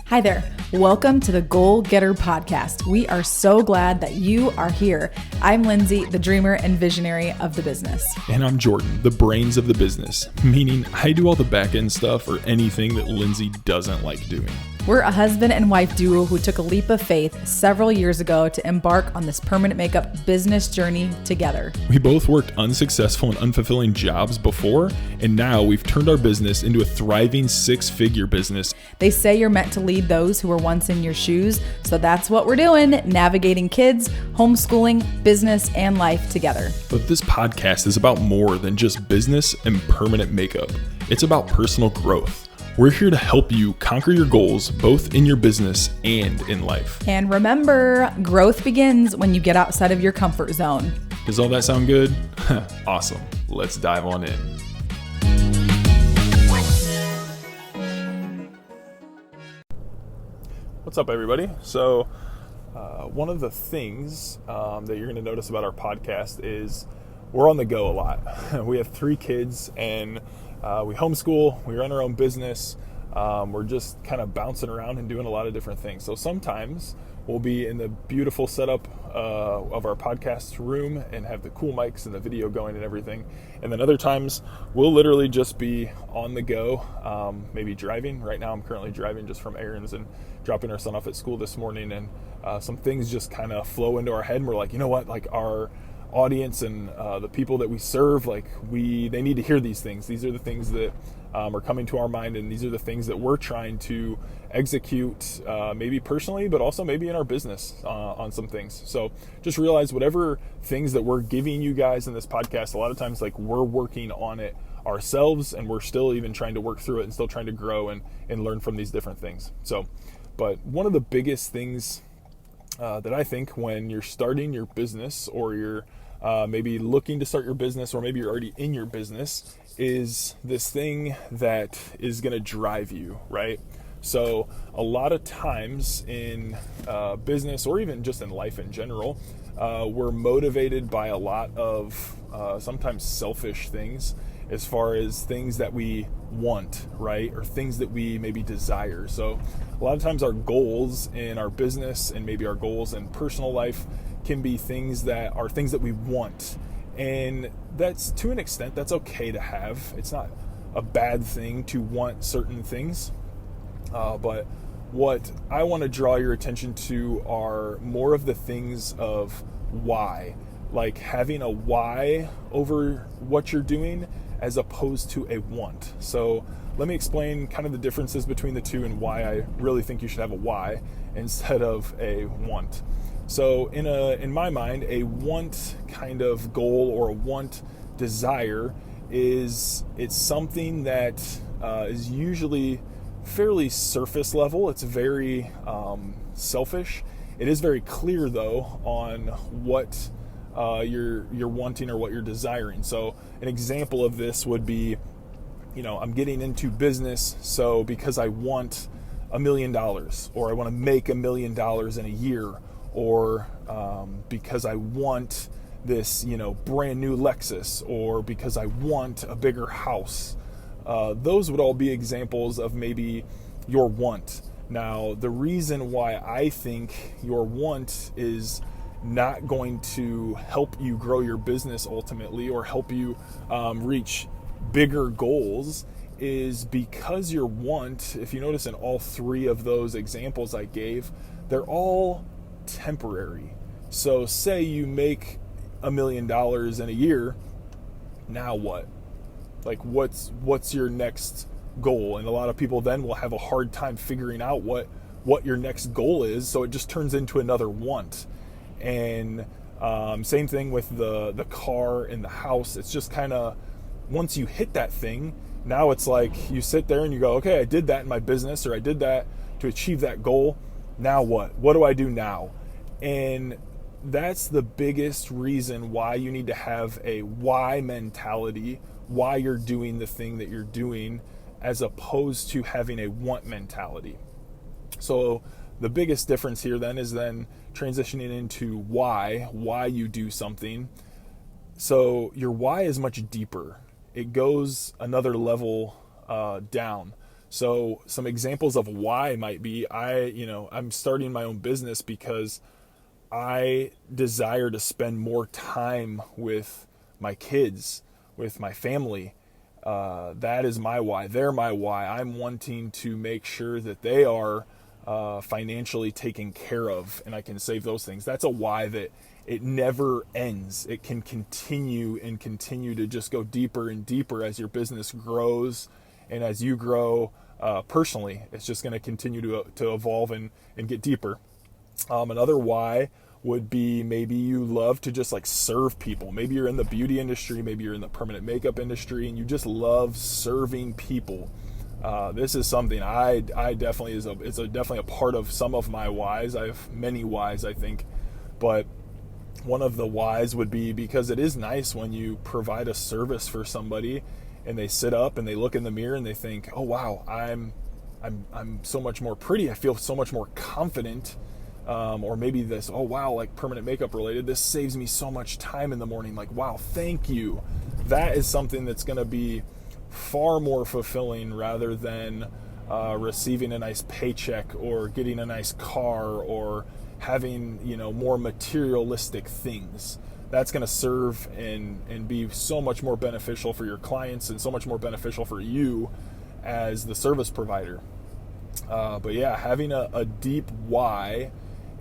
Hi there. Welcome to the Goal Getter Podcast. We are so glad that you are here. I'm Lindsay, the dreamer and visionary of the business. And I'm Jordan, the brains of the business, meaning I do all the back end stuff or anything that Lindsay doesn't like doing. We're a husband and wife duo who took a leap of faith several years ago to embark on this permanent makeup business journey together. We both worked unsuccessful and unfulfilling jobs before, and now we've turned our business into a thriving six-figure business. They say you're meant to lead those who were once in your shoes, so that's what we're doing, navigating kids, homeschooling, business, and life together. But this podcast is about more than just business and permanent makeup. It's about personal growth. We're here to help you conquer your goals, both in your business and in life. And remember, growth begins when you get outside of your comfort zone. Does all that sound good? Awesome. Let's dive on in. What's up, everybody? So, one of the things that you're going to notice about our podcast is we're on the go a lot. We have 3 kids and we homeschool, we run our own business. We're just kind of bouncing around and doing a lot of different things. So sometimes we'll be in the beautiful setup of our podcast room and have the cool mics and the video going and everything. And then other times we'll literally just be on the go, maybe driving. Right now I'm currently driving just from errands and dropping our son off at school this morning. And some things just kind of flow into our head and we're like, you know what, like our audience and the people that we serve, like they need to hear these things. These are the things that are coming to our mind, and these are the things that we're trying to execute, maybe personally, but also maybe in our business on some things. So just realize whatever things that we're giving you guys in this podcast, a lot of times like we're working on it ourselves, and we're still even trying to work through it and still trying to grow and learn from these different things. So, but one of the biggest things that I think when you're starting your business, or you're maybe looking to start your business, or maybe you're already in your business, is this thing that is going to drive you, right? So a lot of times in business, or even just in life in general, we're motivated by a lot of sometimes selfish things, as far as things that we want, right? Or things that we maybe desire. So a lot of times our goals in our business and maybe our goals in personal life can be things that we want. And that's, to an extent, that's okay to have. It's not a bad thing to want certain things. But what I want to draw your attention to are more of the things of why. Like having a why over what you're doing as opposed to a want. So let me explain kind of the differences between the two and why I really think you should have a why instead of a want. So in my mind, a want kind of goal or a want desire it's something that is usually fairly surface level. It's very selfish. It is very clear though on what you're wanting or what you're desiring. So an example of this would be, I'm getting into business, so because I want $1 million, or I want to make $1 million in a year, or because I want this, brand new Lexus, or because I want a bigger house. Those would all be examples of maybe your want. Now, the reason why I think your want is not going to help you grow your business ultimately, or help you reach bigger goals, is because your want, if you notice in all 3 of those examples I gave, they're all temporary. So say you make $1 million in a year, now what? Like what's your next goal? And a lot of people then will have a hard time figuring out what your next goal is, so it just turns into another want. And same thing with the car and the house. It's just kind of, once you hit that thing, now it's like you sit there and you go, okay, I did that in my business, or I did that to achieve that goal. Now what? What do I do now? And that's the biggest reason why you need to have a why mentality, why you're doing the thing that you're doing, as opposed to having a want mentality. So the biggest difference here then is then transitioning into why you do something. So your why is much deeper. It goes another level down. So some examples of why might be I'm starting my own business because I desire to spend more time with my kids, with my family. That is my why. They're my why. I'm wanting to make sure that they are financially taken care of, and I can save those things. That's a why that it never ends. It can continue and continue to just go deeper and deeper as your business grows and as you grow personally. It's just going to continue to evolve and get deeper. Another why would be maybe you love to just like serve people. Maybe you're in the beauty industry, maybe you're in the permanent makeup industry, and you just love serving people. This is something I definitely it's definitely a part of some of my whys. I have many whys, I think, but one of the whys would be because it is nice when you provide a service for somebody and they sit up and they look in the mirror and they think, oh wow, I'm so much more pretty. I feel so much more confident. Or maybe this, oh wow, like permanent makeup related, this saves me so much time in the morning. Like, wow, thank you. That is something that's going to be far more fulfilling rather than receiving a nice paycheck or getting a nice car or having, more materialistic things. That's going to serve and be so much more beneficial for your clients and so much more beneficial for you as the service provider. But yeah, having a deep why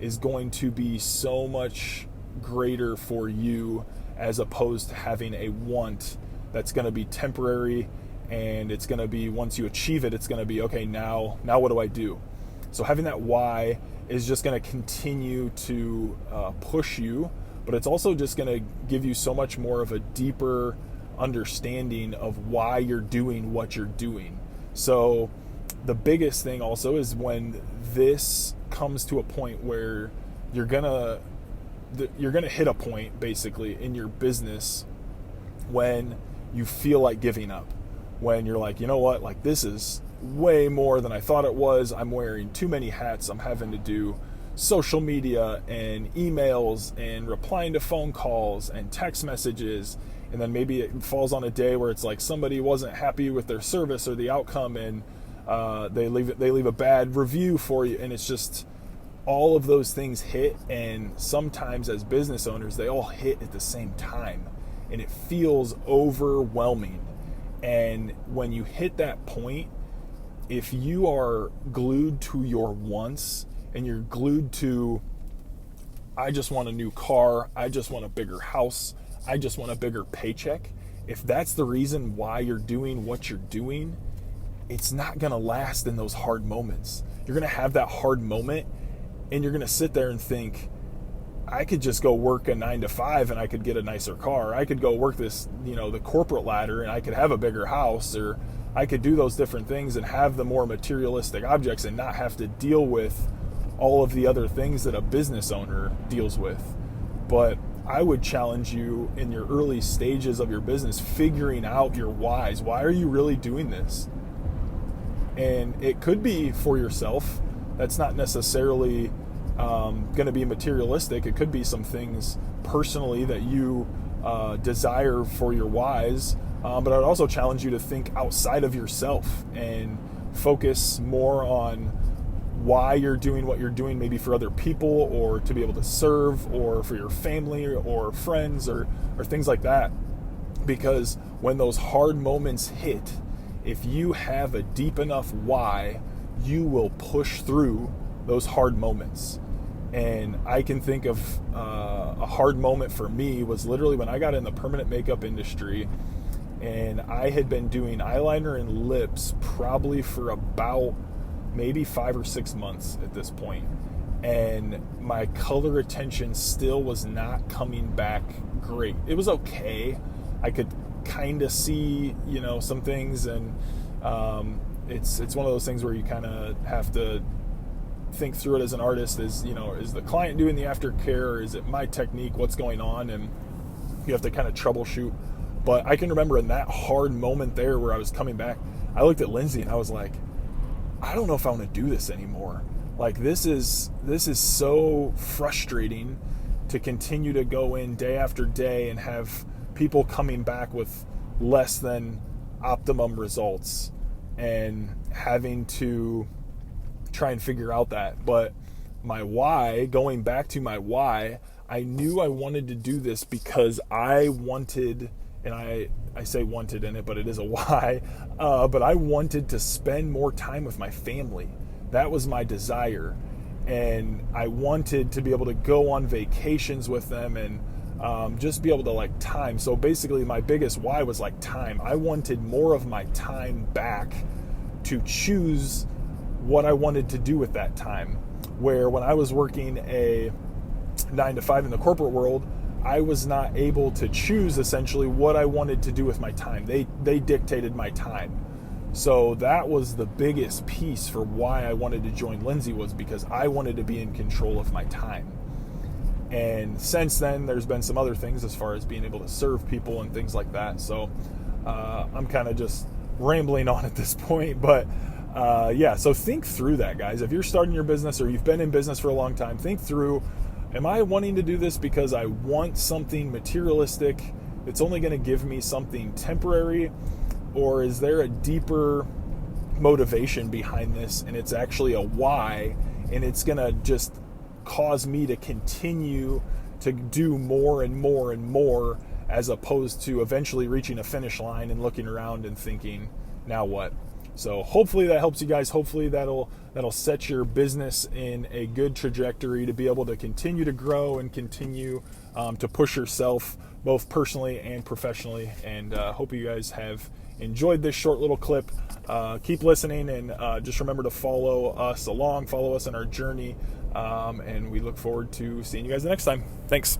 is going to be so much greater for you as opposed to having a want that's going to be temporary, and it's going to be, once you achieve it, it's going to be, okay, now what do I do? So having that why is just going to continue to push you, but it's also just going to give you so much more of a deeper understanding of why you're doing what you're doing. So the biggest thing also is when this comes to a point where you're gonna hit a point basically in your business when you feel like giving up, when you're like, you know what, like this is way more than I thought it was. I'm wearing too many hats. I'm having to do social media and emails and replying to phone calls and text messages. And then maybe it falls on a day where it's like somebody wasn't happy with their service or the outcome, and they leave a bad review for you, and it's just all of those things hit. And sometimes as business owners, they all hit at the same time, and it feels overwhelming. And when you hit that point, if you are glued to your wants and you're glued to, I just want a new car, I just want a bigger house, I just want a bigger paycheck, if that's the reason why you're doing what you're doing, it's not going to last in those hard moments. You're going to have that hard moment and you're going to sit there and think, I could just go work a 9-to-5 and I could get a nicer car. I could go work this, the corporate ladder, and I could have a bigger house, or I could do those different things and have the more materialistic objects and not have to deal with all of the other things that a business owner deals with. But I would challenge you in your early stages of your business, figuring out your whys. Why are you really doing this? And it could be for yourself. That's not necessarily going to be materialistic. It could be some things personally that you desire for your whys. But I'd also challenge you to think outside of yourself and focus more on why you're doing what you're doing, maybe for other people or to be able to serve, or for your family or friends or things like that. Because when those hard moments hit, if you have a deep enough why, you will push through those hard moments. And I can think of a hard moment for me was literally when I got in the permanent makeup industry, and I had been doing eyeliner and lips probably for about maybe 5 or 6 months at this point. And my color retention still was not coming back great. It was okay. I could kind of see, some things, and it's one of those things where you kind of have to think through it as an artist. Is the client doing the aftercare, or is it my technique? What's going on? And you have to kind of troubleshoot. But I can remember in that hard moment there where I was coming back, I looked at Lindsay and I was like, I don't know if I want to do this anymore. Like this is so frustrating to continue to go in day after day and have people coming back with less than optimum results and having to try and figure out that. But my why, going back to my why, I knew I wanted to do this because I wanted, and I say wanted in it, but it is a why, but I wanted to spend more time with my family. That was my desire. And I wanted to be able to go on vacations with them and just be able to like time. So basically my biggest why was like time. I wanted more of my time back to choose what I wanted to do with that time. Where when I was working a 9-to-5 in the corporate world, I was not able to choose essentially what I wanted to do with my time. They dictated my time. So that was the biggest piece for why I wanted to join Lindsay, was because I wanted to be in control of my time. And since then, there's been some other things as far as being able to serve people and things like that. So I'm kind of just rambling on at this point. But yeah, so think through that, guys. If you're starting your business or you've been in business for a long time, think through, am I wanting to do this because I want something materialistic that's only going to give me something temporary? Or is there a deeper motivation behind this, and it's actually a why, and it's going to just cause me to continue to do more and more and more, as opposed to eventually reaching a finish line and looking around and thinking, now what? So hopefully that helps you guys. Hopefully that'll set your business in a good trajectory to be able to continue to grow and continue to push yourself both personally and professionally. And hope you guys have enjoyed this short little clip. Keep listening, and just remember to follow us along, follow us in our journey. And we look forward to seeing you guys the next time. Thanks.